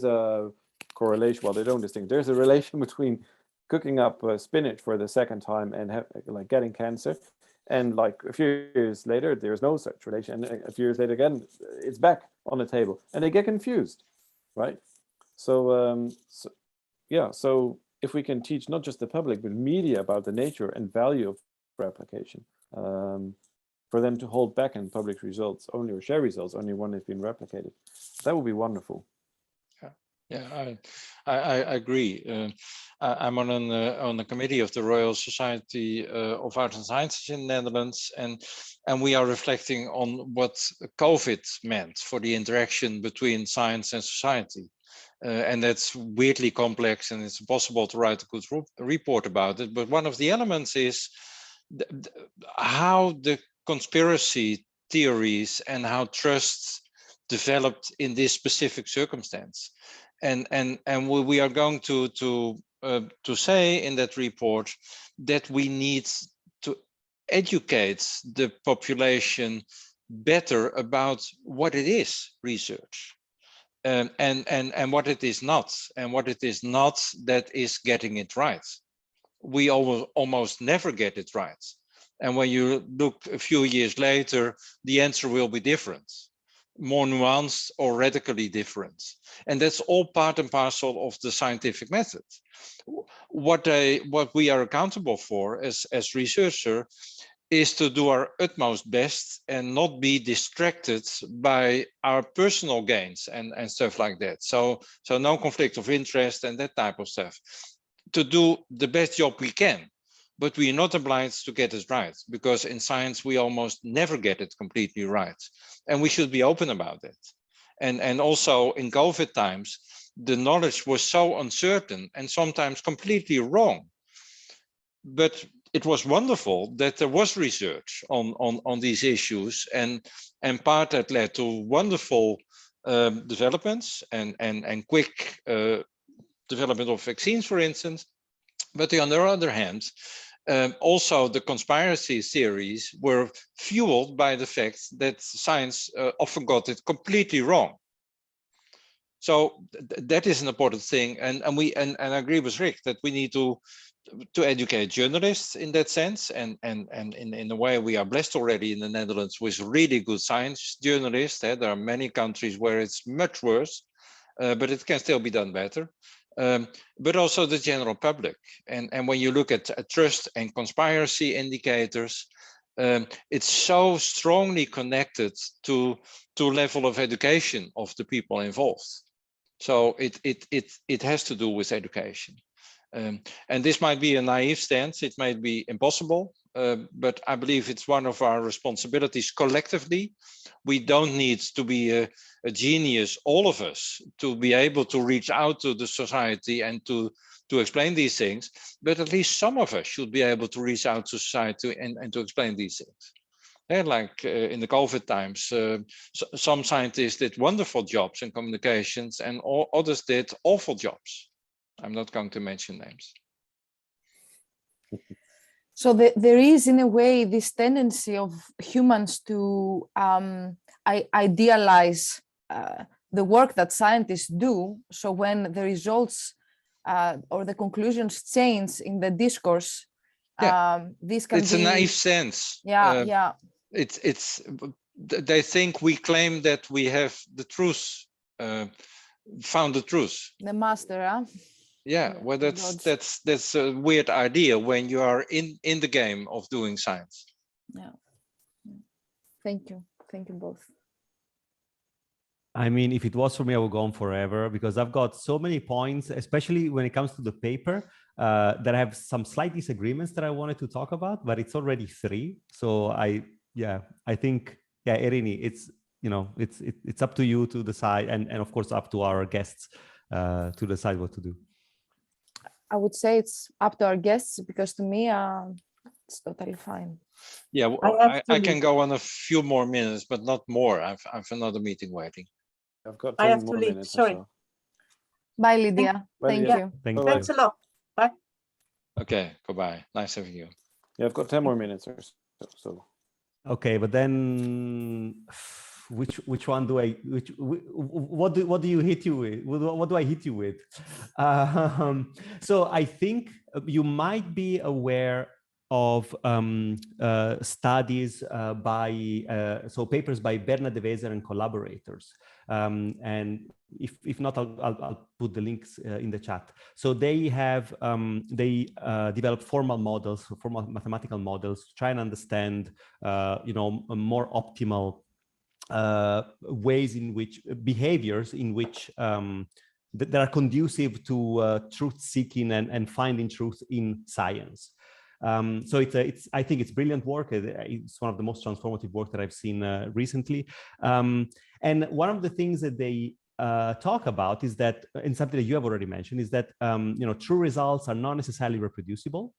a correlation, well, they don't distinguish, there's a relation between cooking up spinach for the second time and like getting cancer, and like a few years later there's no such relation, and a few years later again it's back on the table, and they get confused, right? So so if we can teach not just the public but media about the nature and value of replication, for them to hold back and publish results only, or share results only when they've been replicated, that would be wonderful. Yeah, I agree. I'm on the committee of the Royal Society of Arts and Sciences in the Netherlands, and we are reflecting on what COVID meant for the interaction between science and society. And that's weirdly complex, and it's impossible to write a good report about it. But one of the elements is how the conspiracy theories and how trust developed in this specific circumstance. And we are going to to say in that report that we need to educate the population better about what it is research, and what it is not, and what it is not that is getting it right. We almost never get it right. And when you look a few years later, the answer will be different, more nuanced or radically different. And that's all part and parcel of the scientific method. What we are accountable for as researchers is to do our utmost best and not be distracted by our personal gains and stuff like that. So no conflict of interest and that type of stuff. To do the best job we can, but we are not obliged to get it right, because in science we almost never get it completely right, and we should be open about it. And also in COVID times, the knowledge was so uncertain and sometimes completely wrong. But it was wonderful that there was research on these issues, and part that led to wonderful developments and quick development of vaccines, for instance. But on the other hand, also the conspiracy theories were fueled by the fact that science often got it completely wrong. So that is an important thing, and I agree with Rick that we need to educate journalists in that sense, and in a way we are blessed already in the Netherlands with really good science journalists. There are many countries where it's much worse, but it can still be done better. But also the general public. And when you look at trust and conspiracy indicators, it's so strongly connected to level of education of the people involved. So it has to do with education. And this might be a naive stance, it might be impossible, but I believe it's one of our responsibilities collectively. We don't need to be a genius, all of us, to be able to reach out to the society and to explain these things, but at least some of us should be able to reach out to society and to explain these things. And like in the COVID times, some scientists did wonderful jobs in communications and others did awful jobs. I'm not going to mention names. So there is, in a way, this tendency of humans to idealize the work that scientists do. So when the results or the conclusions change in the discourse, this can it's be... a naive sense. Yeah. They think we claim that we have the truth, found the truth. The master, huh? Yeah, well, that's a weird idea when you are in the game of doing science. Yeah. Thank you both. I mean, if it was for me, I would go on forever, because I've got so many points, especially when it comes to the paper, that I have some slight disagreements that I wanted to talk about, but it's already 3. So I think, Irini, it's up to you to decide, and of course up to our guests to decide what to do. I would say it's up to our guests, because to me, it's totally fine. Yeah, I can go on a few more minutes, but not more. I've another meeting waiting. I've got 10 I have more to leave. minutes. Sorry. So. Bye, Lydia. Thank you. Thanks a lot. Bye. Okay, goodbye. Nice having you. Yeah, I've got 10 more minutes or so. Okay, but then which one do I what do you hit you with? What do I hit you with? So I think you might be aware of studies so papers by Bernard de Wezer and collaborators, and if not, I'll put the links in the chat. So they have developed formal models, formal mathematical models, to try and understand more optimal ways in which behaviors in which that are conducive to truth seeking and finding truth in science. So I think it's brilliant work. It's one of the most transformative work that I've seen recently. And one of the things that they talk about is that, and something that you have already mentioned, is that true results are not necessarily reproducible,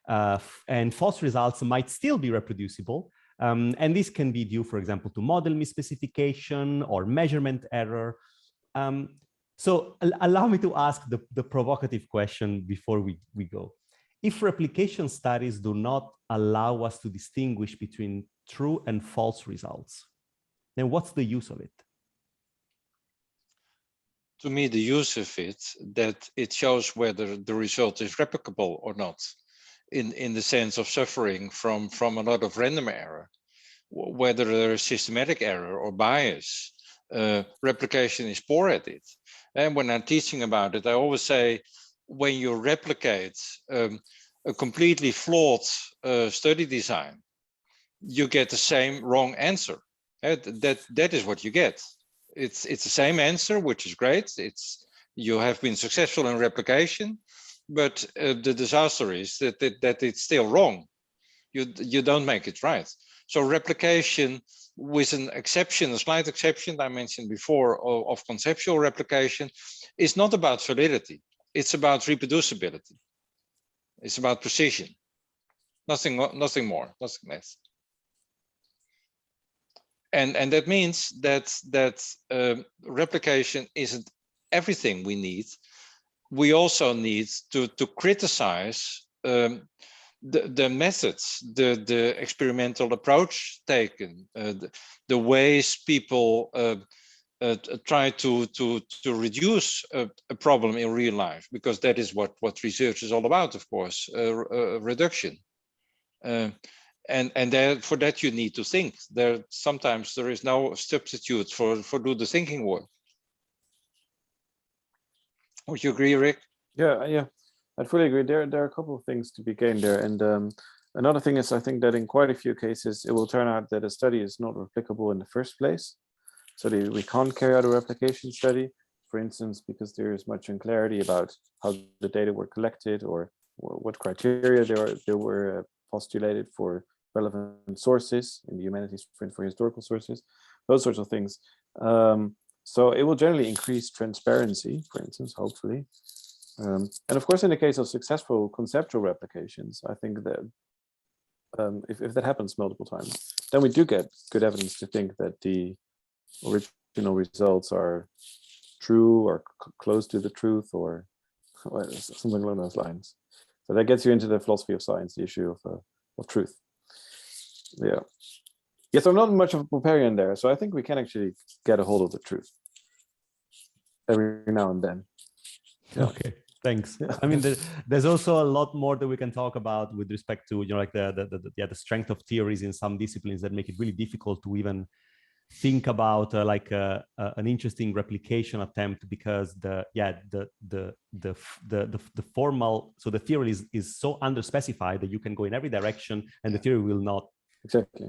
and false results might still be reproducible. And this can be due, for example, to model misspecification or measurement error. So allow me to ask the provocative question before we go. If replication studies do not allow us to distinguish between true and false results, then what's the use of it? To me, the use of it, that it shows whether the result is replicable or not, in the sense of suffering from a lot of random error, whether there is systematic error or bias. Replication is poor at it. And when I'm teaching about it, I always say, when you replicate a completely flawed study design, you get the same wrong answer. That is what you get. It's the same answer, which is great. You have been successful in replication, but the disaster is that it's still wrong. You don't make it right. So replication, with an exception, a slight exception I mentioned before of conceptual replication, is not about validity. It's about reproducibility. It's about precision. Nothing more, nothing less. And that means that replication isn't everything we need. We also need to criticize the methods, the experimental approach taken, the ways people try to reduce a problem in real life, because that is what research is all about, of course, reduction. And for that you need to think. Sometimes there is no substitute for do the thinking work. Would you agree, Rick? Yeah, I fully agree. There are a couple of things to be gained there. And another thing is, I think that in quite a few cases, it will turn out that a study is not replicable in the first place. So we can't carry out a replication study, for instance, because there is much unclarity about how the data were collected or what criteria there were postulated for relevant sources in the humanities, for historical sources, those sorts of things. So it will generally increase transparency, for instance, hopefully. And of course, in the case of successful conceptual replications, I think that if that happens multiple times, then we do get good evidence to think that the original results are true or close to the truth or something along those lines. So that gets you into the philosophy of science, the issue of truth. Yeah. Yes, I'm not much of a Popperian there, so I think we can actually get a hold of the truth every now and then. Yeah. Okay, thanks. I mean, there's also a lot more that we can talk about with respect to, like the strength of theories in some disciplines that make it really difficult to even think about an interesting replication attempt, because the formal, so the theory is so underspecified that you can go in every direction and the theory will not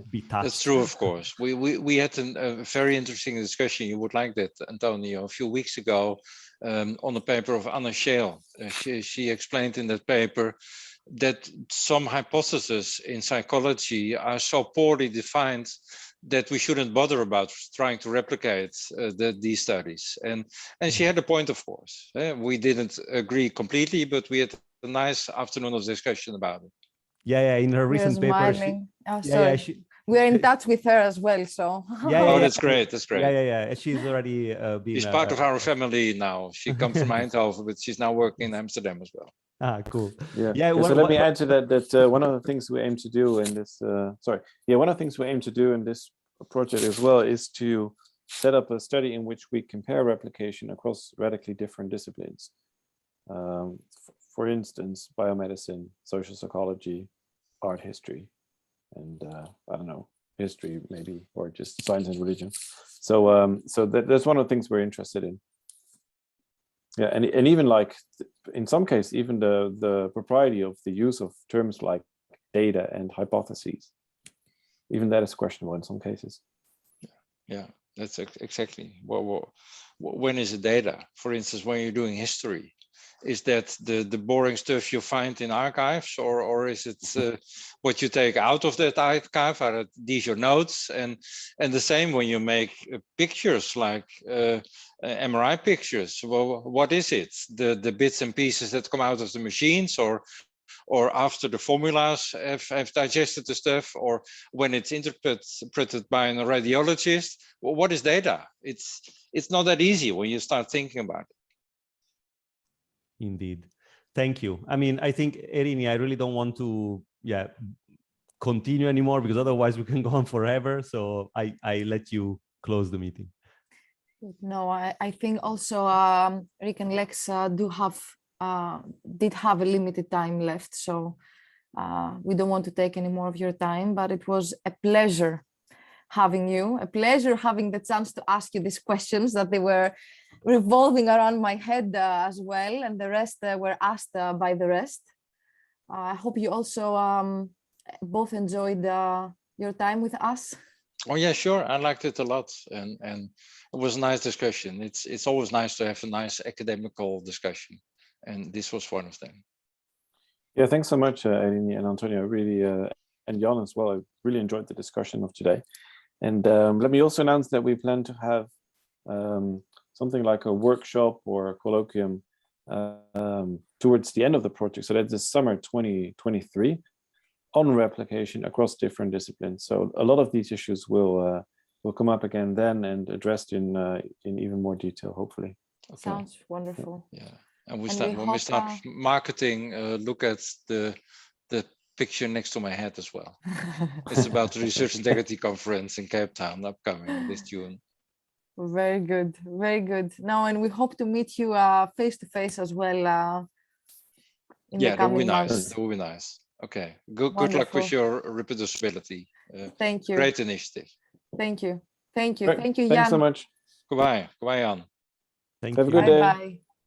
be touched. That's true, of course. We had a very interesting discussion, you would like that, Antonio, a few weeks ago on a paper of Anna Scheel. She explained in that paper that some hypotheses in psychology are so poorly defined that we shouldn't bother about trying to replicate these studies. And she had a point, of course. We didn't agree completely, but we had a nice afternoon of discussion about it. Yeah, in her recent paper. We're in touch with her as well, so. That's great, that's great. Yeah. She's already been. She's part of our family now. She comes from Eindhoven, but she's now working in Amsterdam as well. Ah, cool. Yeah. So let me add to that. One of the things we aim to do in this, one of the things we aim to do in this project as well is to set up a study in which we compare replication across radically different disciplines. For instance, biomedicine, social psychology, art history, and I don't know, history maybe, or just science and religion. So that's one of the things we're interested in. Yeah, and even like in some cases, even the propriety of the use of terms like data and hypotheses, even that is questionable in some cases. Yeah, that's exactly. Well, when is it data? For instance, when you're doing history, is that the boring stuff you find in archives, or is it what you take out of that archive? Are these your notes? And the same when you make pictures like MRI pictures. Well, what is it? The bits and pieces that come out of the machines, or after the formulas have digested the stuff, or when it's interpreted by a radiologist? Well, what is data? It's not that easy when you start thinking about it. Indeed. Thank you. I mean, I think, Irini, I really don't want to continue anymore, because otherwise we can go on forever. So I let you close the meeting. No, I think also Rick and Lex did have a limited time left. So we don't want to take any more of your time, but it was a pleasure having you, a pleasure having the chance to ask you these questions that they were revolving around my head as well, and the rest were asked by the rest. I hope you also both enjoyed your time with us. Oh yeah, sure. I liked it a lot, and it was a nice discussion. It's always nice to have a nice academical discussion, and this was one of them. Yeah, thanks so much, Irini and Antonio. Really, and Jan as well. I really enjoyed the discussion of today. And let me also announce that we plan to have something like a workshop or a colloquium towards the end of the project. So that's the summer 2023 on replication across different disciplines. So a lot of these issues will come up again then and addressed in even more detail, hopefully. Okay. Sounds wonderful. Yeah, and when we start marketing, look at the picture next to my head as well. It's about the Research Integrity Conference in Cape Town upcoming this June. Very good, very good. Now, and we hope to meet you face to face as well in the coming months. That would be nice. Okay, good luck with your reproducibility. Thank you. Great initiative. Thank you. Thank you. Thank you, Jan. Thanks so much. Goodbye, Jan. Thank you. Have a good day. Bye.